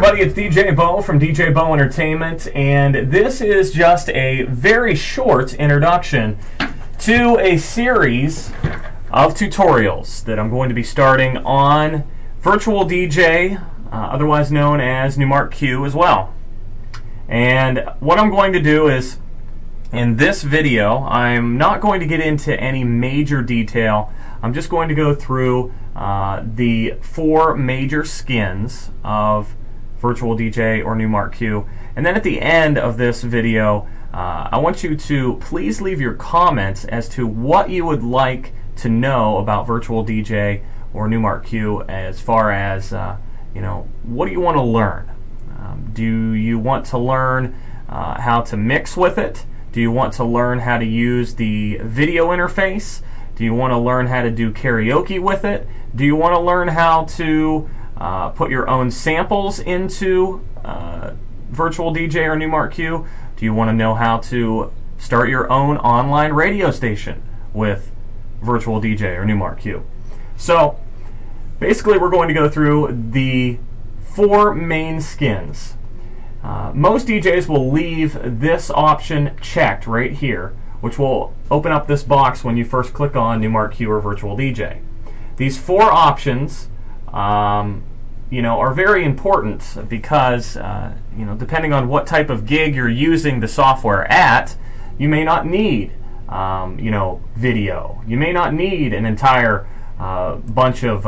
everybody, it's DJ Bo from DJ Bo Entertainment, and this is just a very short introduction to a series of tutorials that I'm going to be starting on Virtual DJ, otherwise known as Numark Q as well. And what I'm going to do is, in this video, I'm not going to get into any major detail. I'm just going to go through the 4 major skins of Virtual DJ or Numark Q, and then at the end of this video I want you to please leave your comments as to what you would like to know about Virtual DJ or Numark Q, as far as what do you want to learn. Do you want to learn how to mix with it? Do you want to learn how to use the video interface? Do you want to learn how to do karaoke with it? Do you want to learn how to put your own samples into Virtual DJ or Numark Q? Do you want to know how to start your own online radio station with Virtual DJ or Numark Q? So basically we're going to go through the 4 main skins. Most DJs will leave this option checked right here, which will open up this box when you first click on Numark Q or Virtual DJ. These 4 options are very important because depending on what type of gig you're using the software at, you may not need video. You may not need an entire bunch of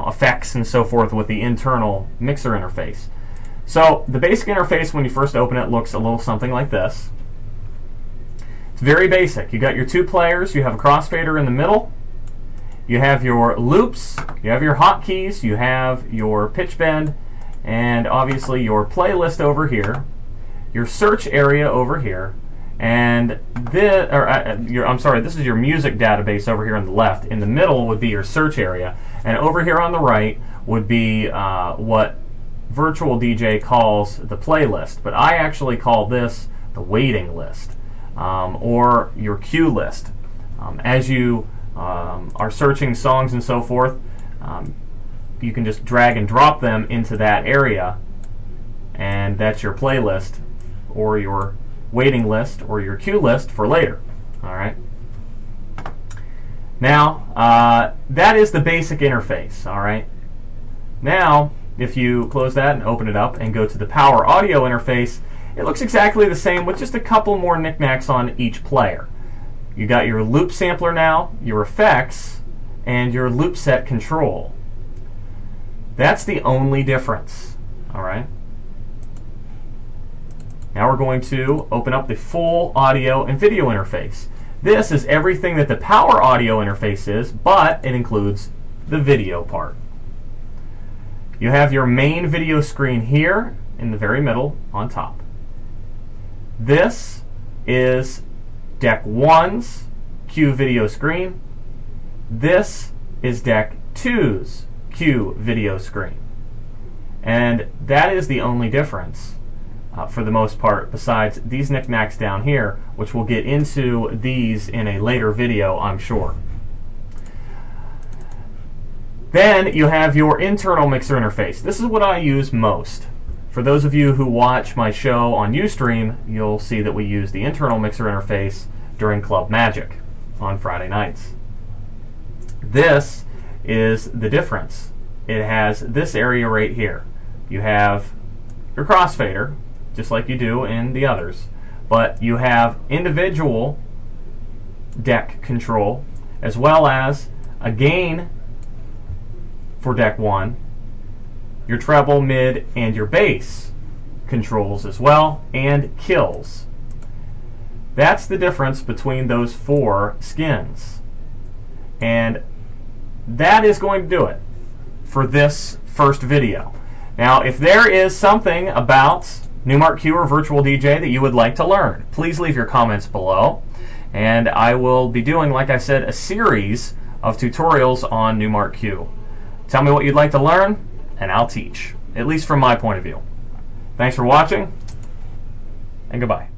effects and so forth with the internal mixer interface. So the basic interface when you first open it looks a little something like this. It's very basic. You got your 2 players, you have a crossfader in the middle, you have your loops, you have your hotkeys, you have your pitch bend, and obviously your playlist over here, your search area over here, and this is your music database over here on the left. In the middle would be your search area, and over here on the right would be what Virtual DJ calls the playlist, but I actually call this the waiting list, or your queue list. As you are searching songs and so forth, you can just drag and drop them into that area, and that's your playlist or your waiting list or your queue list for later. Alright, now that is the basic interface. Alright, now if you close that and open it up and go to the power audio interface, it looks exactly the same with just a couple more knickknacks on each player. You got your loop sampler now, your effects, and your loop set control. That's the only difference. Alright, now we're going to open up the full audio and video interface. This is everything that the power audio interface is, but it includes the video part. You have your main video screen here in the very middle on top. This is Deck 1's Q video screen. This is Deck 2's Q video screen. And that is the only difference for the most part, besides these knickknacks down here, which we'll get into these in a later video, I'm sure. Then you have your internal mixer interface. This is what I use most. For those of you who watch my show on Ustream, you'll see that we use the internal mixer interface during Club Magic on Friday nights. This is the difference. It has this area right here. You have your crossfader, just like you do in the others, but you have individual deck control, as well as a gain for Deck 1, your treble, mid, and your bass controls as well, and kills. That's the difference between those 4 skins. And that is going to do it for this first video. Now, if there is something about Numark Q or Virtual DJ that you would like to learn, please leave your comments below. And I will be doing, like I said, a series of tutorials on Numark Q. Tell me what you'd like to learn, and I'll teach, at least from my point of view. Thanks for watching, and goodbye.